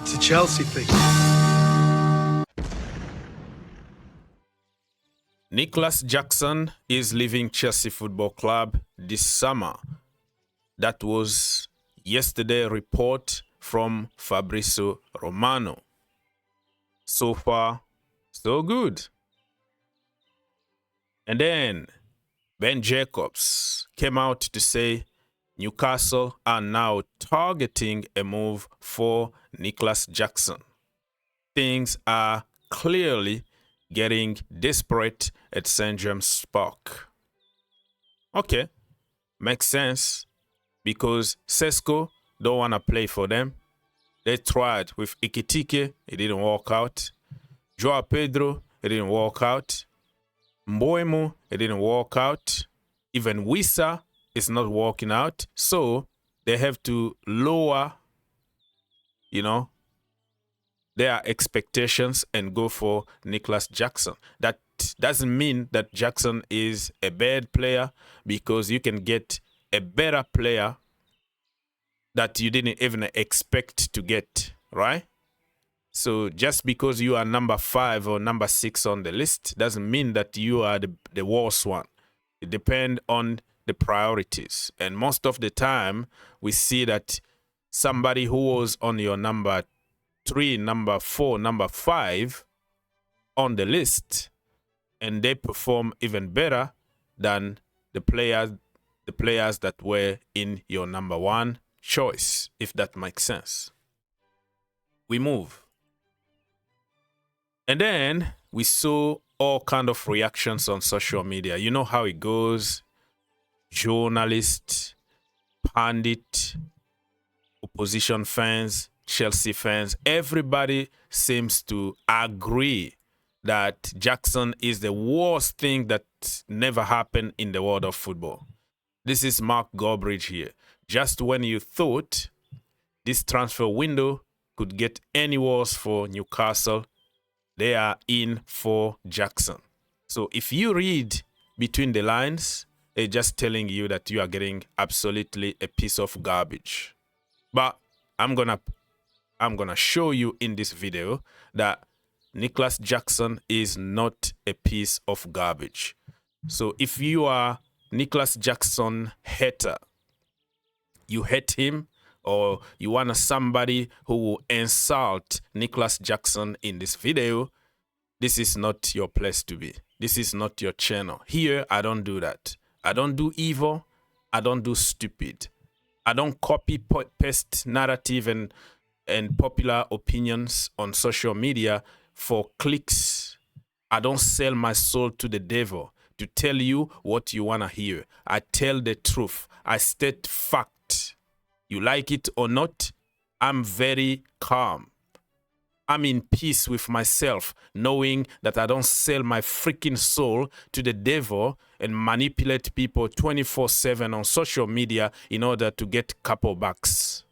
It's a Chelsea thing. Nicolas Jackson is leaving Chelsea Football Club this summer. That was yesterday's report from Fabrizio Romano. So far, so good. And then Ben Jacobs came out to say Newcastle are now targeting a move for Nicolas Jackson. Things are clearly getting desperate at St. James Park. Okay, makes sense because Sesko don't want to play for them. They tried with Ikitike, it didn't work out. Joao Pedro, it didn't work out. Mboemo, it didn't work out. Even Wissa is not working out. So they have to lower, their expectations and go for Nicolas Jackson. That doesn't mean that Jackson is a bad player, because you can get a better player that you didn't even expect to get, right? So just because you are number 5 or number 6 on the list doesn't mean that you are the worst one. It depends on the priorities. And most of the time, we see that somebody who was on your number 3, number 4, number 5 on the list, and they perform even better than the players that were in your number 1 choice, if that makes sense. We move. And then we saw all kind of reactions on social media. You know how it goes. Journalists, pundit, opposition fans, Chelsea fans, everybody seems to agree that Jackson is the worst thing that never happened in the world of football. This is Mark Gorbridge here. Just when you thought this transfer window could get any worse for Newcastle, they are in for Jackson. So if you read between the lines, it's just telling you that you are getting absolutely a piece of garbage. But I'm gonna show you in this video that Nicolas Jackson is not a piece of garbage. So if you are Nicolas Jackson hater, you hate him, or you want somebody who will insult Nicolas Jackson in this video, this is not your place to be. This is not your channel. Here, I don't do that. I don't do evil. I don't do stupid. I don't copy paste narrative and popular opinions on social media for clicks. I don't sell my soul to the devil to tell you what you want to hear. I tell the truth. I state fact. You like it or not, I'm very calm. I'm in peace with myself, knowing that I don't sell my freaking soul to the devil and manipulate people 24/7 on social media in order to get couple bucks.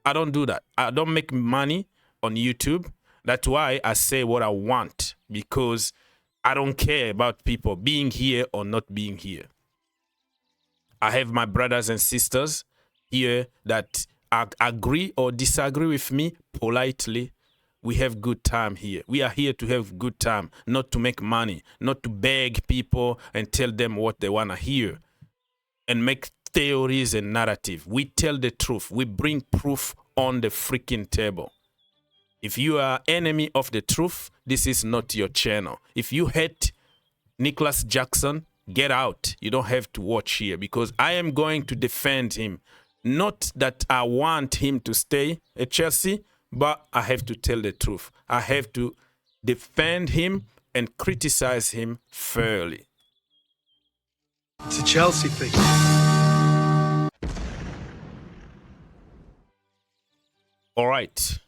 I don't do that. I don't make money on YouTube. That's why I say what I want, because I don't care about people being here or not being here. I have my brothers and sisters here that agree or disagree with me politely. We have good time here. We are here to have good time, not to make money, not to beg people and tell them what they want to hear and make theories and narrative. We tell the truth. We bring proof on the freaking table. If you are enemy of the truth, this is not your channel. If you hate Nicolas Jackson, get out. You don't have to watch here, because I am going to defend him. Not that I want him to stay at Chelsea, but I have to tell the truth. I have to defend him and criticize him fairly. It's a Chelsea thing. All right,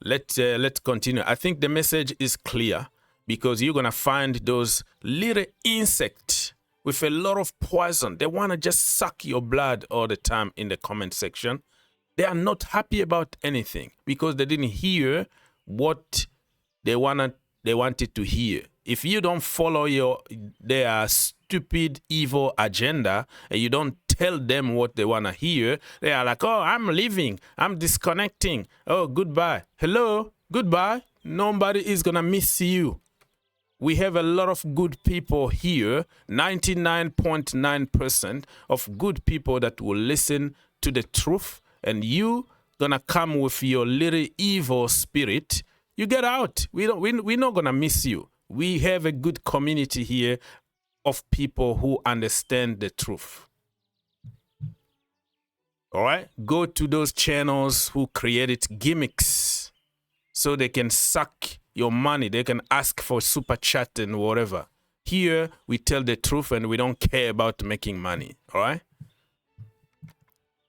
let's continue. I think the message is clear, because you're going to find those little insects with a lot of poison. They want to just suck your blood all the time in the comment section. They are not happy about anything because they didn't hear what they wanted to hear. If you don't follow their stupid, evil agenda, and you don't tell them what they want to hear, they are like, oh, I'm leaving. I'm disconnecting. Oh, goodbye. Hello, goodbye. Nobody is going to miss you. We have a lot of good people here, 99.9% of good people that will listen to the truth, and you gonna come with your little evil spirit. You get out. We're not gonna miss you. We have a good community here of people who understand the truth. All right? Go to those channels who created gimmicks so they can suck your money. They can ask for super chat and whatever. Here, we tell the truth and we don't care about making money. All right?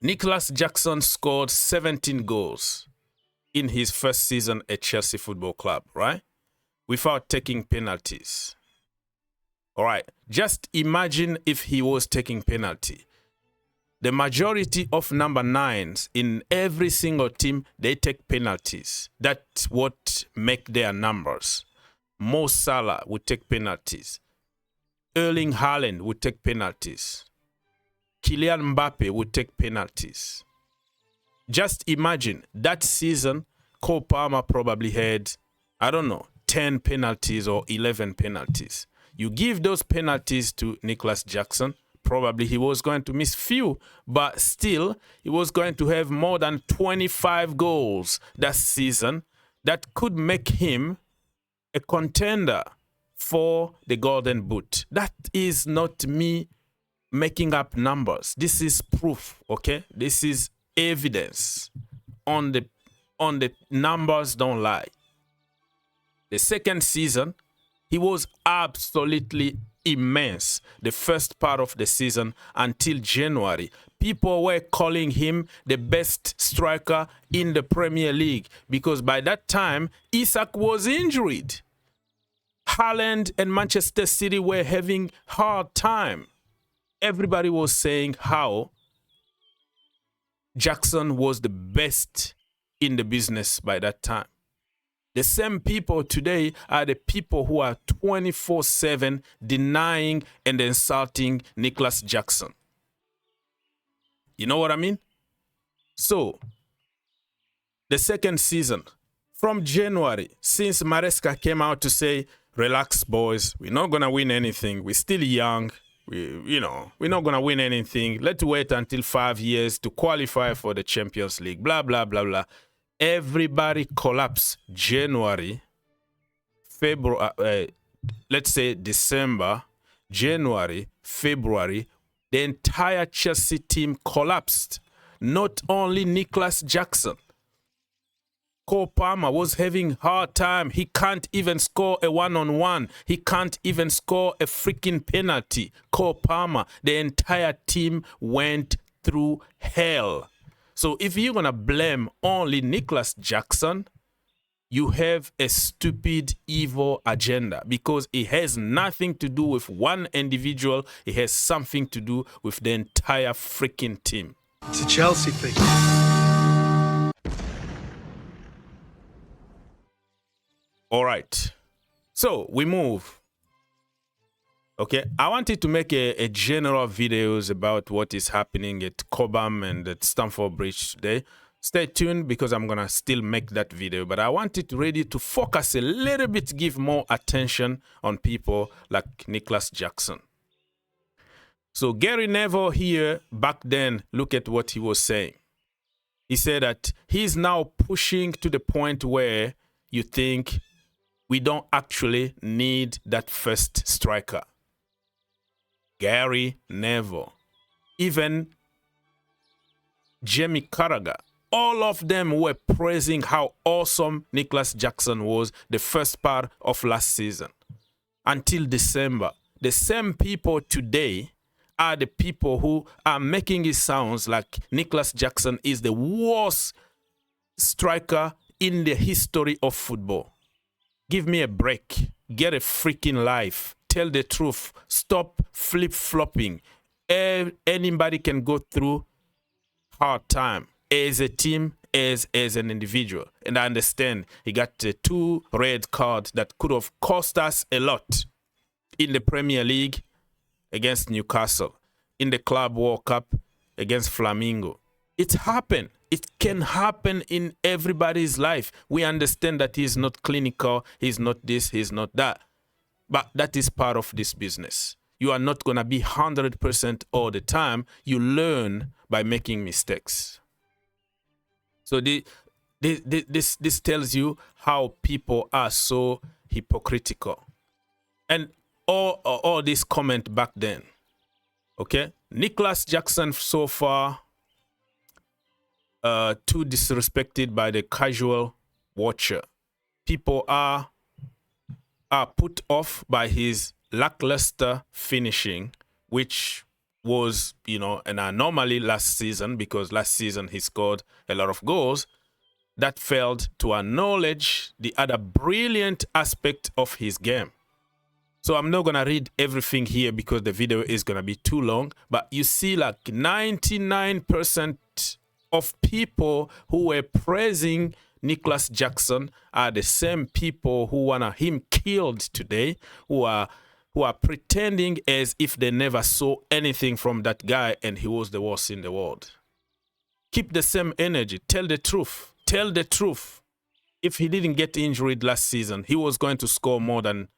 Nicolas Jackson scored 17 goals in his first season at Chelsea Football Club, right? Without taking penalties. All right. Just imagine if he was taking penalty. The majority of number 9s in every single team, they take penalties. That's what make their numbers. Mo Salah would take penalties. Erling Haaland would take penalties. Kylian Mbappe would take penalties. Just imagine that season, Cole Palmer probably had, I don't know, 10 penalties or 11 penalties. You give those penalties to Nicolas Jackson, probably he was going to miss few, but still he was going to have more than 25 goals that season that could make him a contender for the Golden Boot. That is not me making up numbers. This is proof, okay? This is evidence. On the numbers don't lie. The second season, he was absolutely immense. The first part of the season until January, people were calling him the best striker in the Premier League because by that time, Isak was injured. Haaland and Manchester City were having hard time. Everybody was saying how Jackson was the best in the business by that time. The same people today are the people who are 24/7 denying and insulting Nicolas Jackson. You know what I mean? So, the second season, from January, since Maresca came out to say, relax, boys, we're not going to win anything. We're still young. We're not going to win anything. Let's wait until 5 years to qualify for the Champions League, blah, blah, blah, blah. Everybody collapsed January, February, let's say December, January, February, the entire Chelsea team collapsed. Not only Nicolas Jackson. Cole Palmer was having a hard time. He can't even score a one-on-one. He can't even score a freaking penalty. Cole Palmer, the entire team went through hell. So if you're going to blame only Nicolas Jackson, you have a stupid, evil agenda because it has nothing to do with one individual. It has something to do with the entire freaking team. It's a Chelsea thing. All right. So we move. Okay, I wanted to make a general videos about what is happening at Cobham and at Stamford Bridge today. Stay tuned because I'm going to still make that video. But I wanted really to focus a little bit, give more attention on people like Nicolas Jackson. So Gary Neville here, back then, look at what he was saying. He said that he's now pushing to the point where you think we don't actually need that first striker. Gary Neville, even Jamie Carragher, all of them were praising how awesome Nicolas Jackson was the first part of last season until December. The same people today are the people who are making it sound like Nicolas Jackson is the worst striker in the history of football. Give me a break. Get a freaking life. Tell the truth. Stop flip-flopping. Anybody can go through hard time as a team, as an individual. And I understand he got 2 red cards that could have cost us a lot in the Premier League against Newcastle. in the Club World Cup against Flamengo. It happened. It can happen in everybody's life. We understand that he's not clinical, he's not this, he's not that. But that is part of this business. You are not going to be 100% all the time. You learn by making mistakes. So this tells you how people are so hypocritical. And all this comment back then. Okay? Nicolas Jackson so far too disrespected by the casual watcher. People are put off by his lackluster finishing, which was, an anomaly last season, because last season he scored a lot of goals. That failed to acknowledge the other brilliant aspect of his game. So I'm not going to read everything here because the video is going to be too long. But you see, like 99% of people who were praising Nicolas Jackson are the same people who want him killed today, who are pretending as if they never saw anything from that guy and he was the worst in the world. Keep the same energy. Tell the truth. Tell the truth. If he didn't get injured last season, he was going to score more than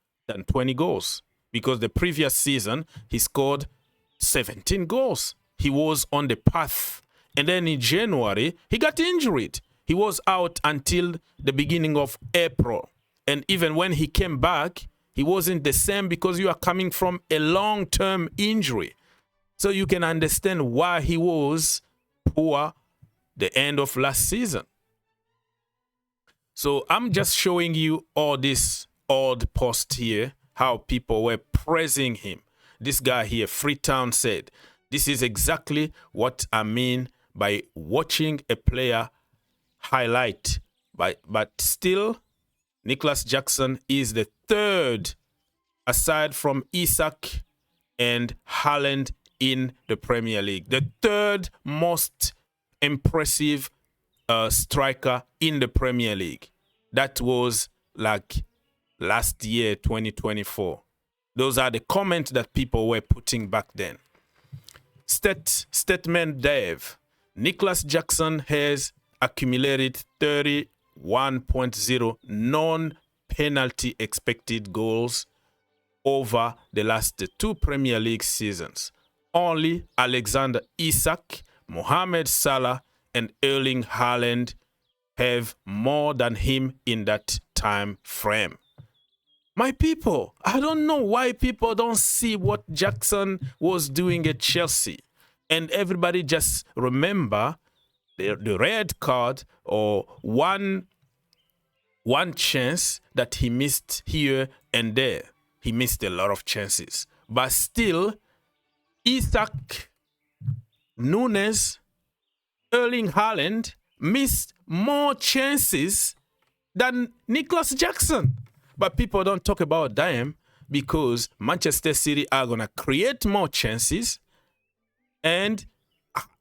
20 goals. Because the previous season, he scored 17 goals. He was on the path. And then in January, he got injured. He was out until the beginning of April. And even when he came back, he wasn't the same because you are coming from a long-term injury. So you can understand why he was poor the end of last season. So I'm just showing you all this odd post here, how people were praising him. This guy here, Freetown, said, "This is exactly what I mean by watching a player highlight." But still, Nicolas Jackson is the third, aside from Isak and Haaland, in the Premier League. The third most impressive striker in the Premier League. That was like last year, 2024. Those are the comments that people were putting back then. Statement Dave. Nicolas Jackson has accumulated 31.0 non-penalty expected goals over the last two Premier League seasons. Only Alexander Isak, Mohamed Salah, and Erling Haaland have more than him in that time frame. My people, I don't know why people don't see what Jackson was doing at Chelsea. And everybody just remember the red card or one chance that he missed here and there. He missed a lot of chances. But still, Isak, Nunes, Erling Haaland missed more chances than Nicolas Jackson. But people don't talk about them because Manchester City are going to create more chances and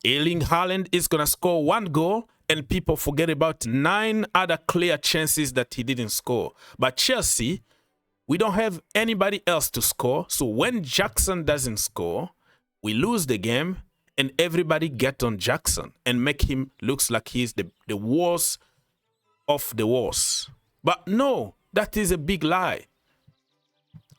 Erling Haaland is going to score 1 goal and people forget about 9 other clear chances that he didn't score. But Chelsea, we don't have anybody else to score. So when Jackson doesn't score, we lose the game and everybody get on Jackson and make him looks like he's the worst of the worst. But no, that is a big lie.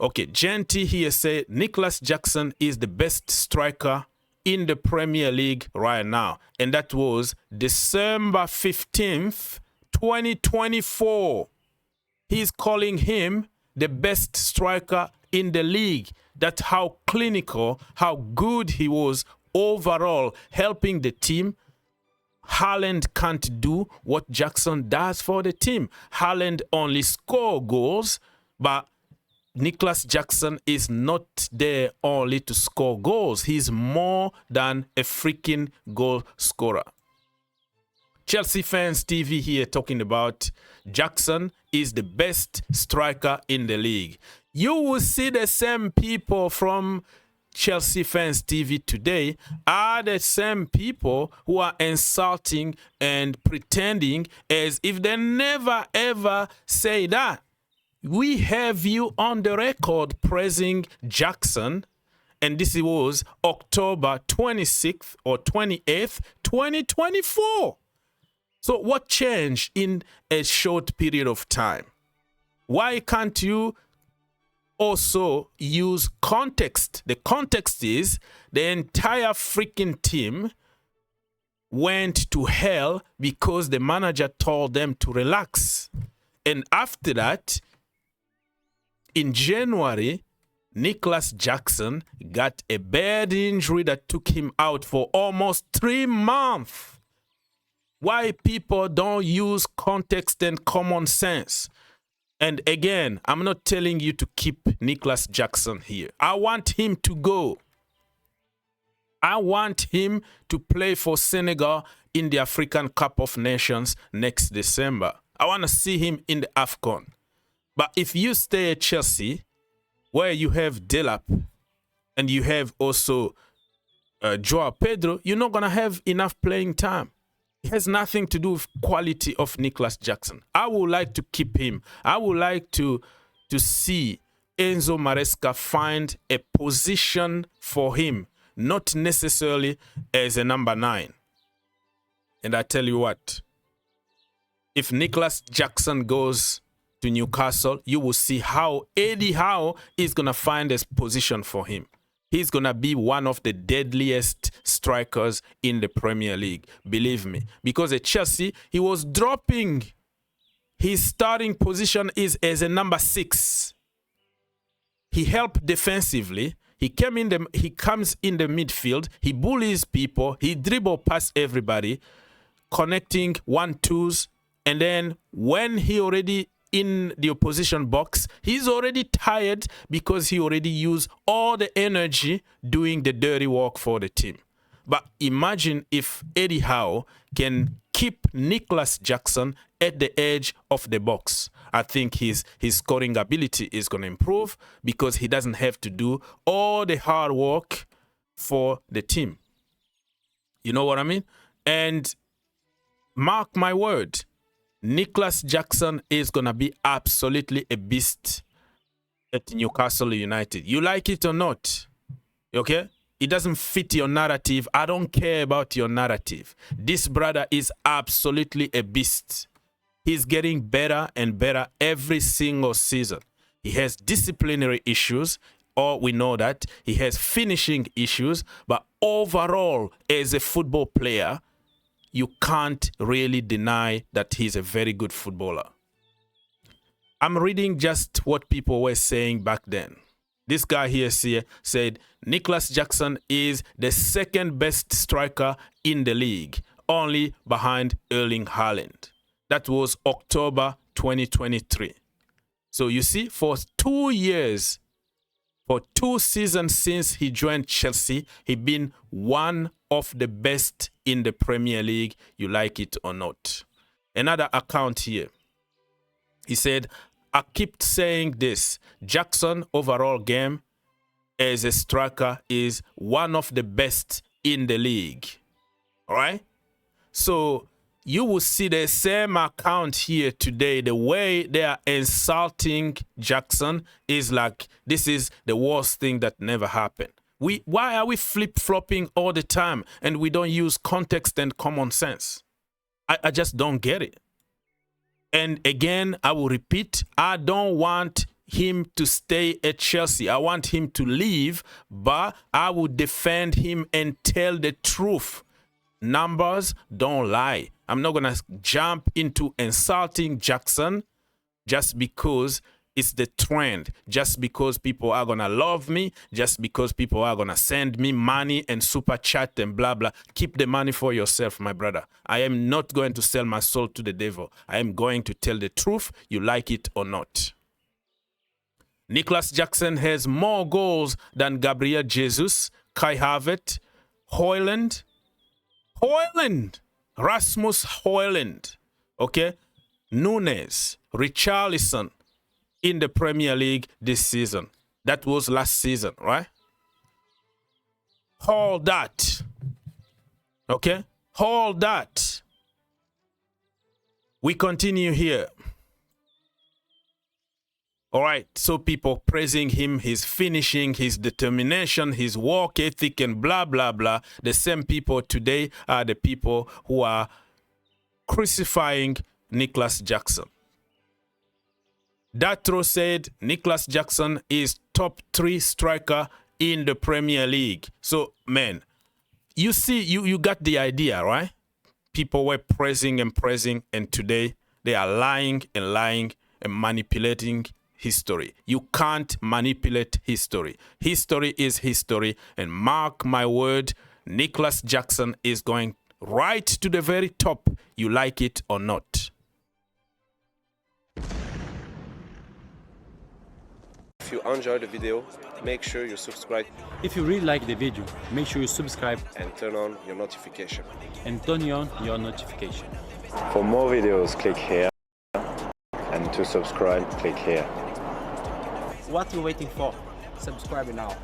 Okay, Genty here said Nicolas Jackson is the best striker in the Premier League right now. And that was December 15th, 2024. He's calling him the best striker in the league. That's how clinical, how good he was overall, helping the team. Haaland can't do what Jackson does for the team. Haaland only score goals, but Nicolas Jackson is not there only to score goals. He's more than a freaking goal scorer. Chelsea Fans TV here talking about Jackson is the best striker in the league. You will see the same people from Chelsea Fans TV today are the same people who are insulting and pretending as if they never ever say that. We have you on the record praising Jackson And this was October 26th or 28th, 2024. So what changed in a short period of time? Why can't you also use context? The context is the entire freaking team went to hell because the manager told them to relax. And after that, in January, Nicolas Jackson got a bad injury that took him out for almost 3 months. Why people don't use context and common sense? And again, I'm not telling you to keep Nicolas Jackson here. I want him to go. I want him to play for Senegal in the African Cup of Nations next December. I want to see him in the AFCON. But if you stay at Chelsea, where you have Delap and you have also Joao Pedro, you're not going to have enough playing time. It has nothing to do with quality of Nicolas Jackson. I would like to keep him. I would like to see Enzo Maresca find a position for him, not necessarily as a number 9. And I tell you what, if Nicolas Jackson goes to Newcastle, you will see how Eddie Howe is going to find a position for him. He's going to be one of the deadliest strikers in the Premier League. Believe me. Because at Chelsea, he was dropping. His starting position is as a number 6. He helped defensively. He comes in the midfield. He bullies people. He dribbles past everybody, connecting 1-2s. And then when he already in the opposition box, he's already tired because he already used all the energy doing the dirty work for the team. But imagine if Eddie Howe can keep Nicolas Jackson at the edge of the box. I think his scoring ability is going to improve because he doesn't have to do all the hard work for the team. You know what I mean? And mark my word, Nicolas Jackson is going to be absolutely a beast at Newcastle United. You like it or not, okay? It doesn't fit your narrative. I don't care about your narrative. This brother is absolutely a beast. He's getting better and better every single season. He has disciplinary issues, or we know that. He has finishing issues, but overall, as a football player, you can't really deny that he's a very good footballer. I'm reading just what people were saying back then. This guy here said Nicolas Jackson is the second best striker in the league, only behind Erling Haaland. That was October 2023. So you see, for 2 years, for 2 seasons since he joined Chelsea, he's been one of the best in the Premier League, you like it or not. Another account here. He said, I keep saying this. Jackson overall game as a striker is one of the best in the league. All right? So you will see the same account here today. The way they are insulting Jackson is like, this is the worst thing that never happened. Why are we flip-flopping all the time and we don't use context and common sense? I just don't get it. And again, I will repeat, I don't want him to stay at Chelsea. I want him to leave, but I will defend him and tell the truth. Numbers don't lie. I'm not going to jump into insulting Jackson just because it's the trend, just because people are going to love me, just because people are going to send me money and super chat and blah, blah. Keep the money for yourself, my brother. I am not going to sell my soul to the devil. I am going to tell the truth, you like it or not. Nicolas Jackson has more goals than Gabriel Jesus, Kai Havertz, Højlund, Rasmus Højlund, okay? Nunes, Richarlison, in the Premier League this season. That was last season, right? All that. Okay? All that. We continue here. All right, so people praising him, his finishing, his determination, his work ethic, and blah, blah, blah. The same people today are the people who are crucifying Nicolas Jackson. Datro said Nicolas Jackson is top 3 striker in the Premier League. So, man, you see, you got the idea, right? People were praising, and today they are lying and manipulating history. You can't manipulate history. History is history, and mark my word, Nicolas Jackson is going right to the very top, you like it or not. If you enjoyed the video, make sure you subscribe If you really like the video, make sure you subscribe and turn on your notification. and turn on your notification. For more videos, click here, and to subscribe, click here. What are you waiting for? Subscribe now.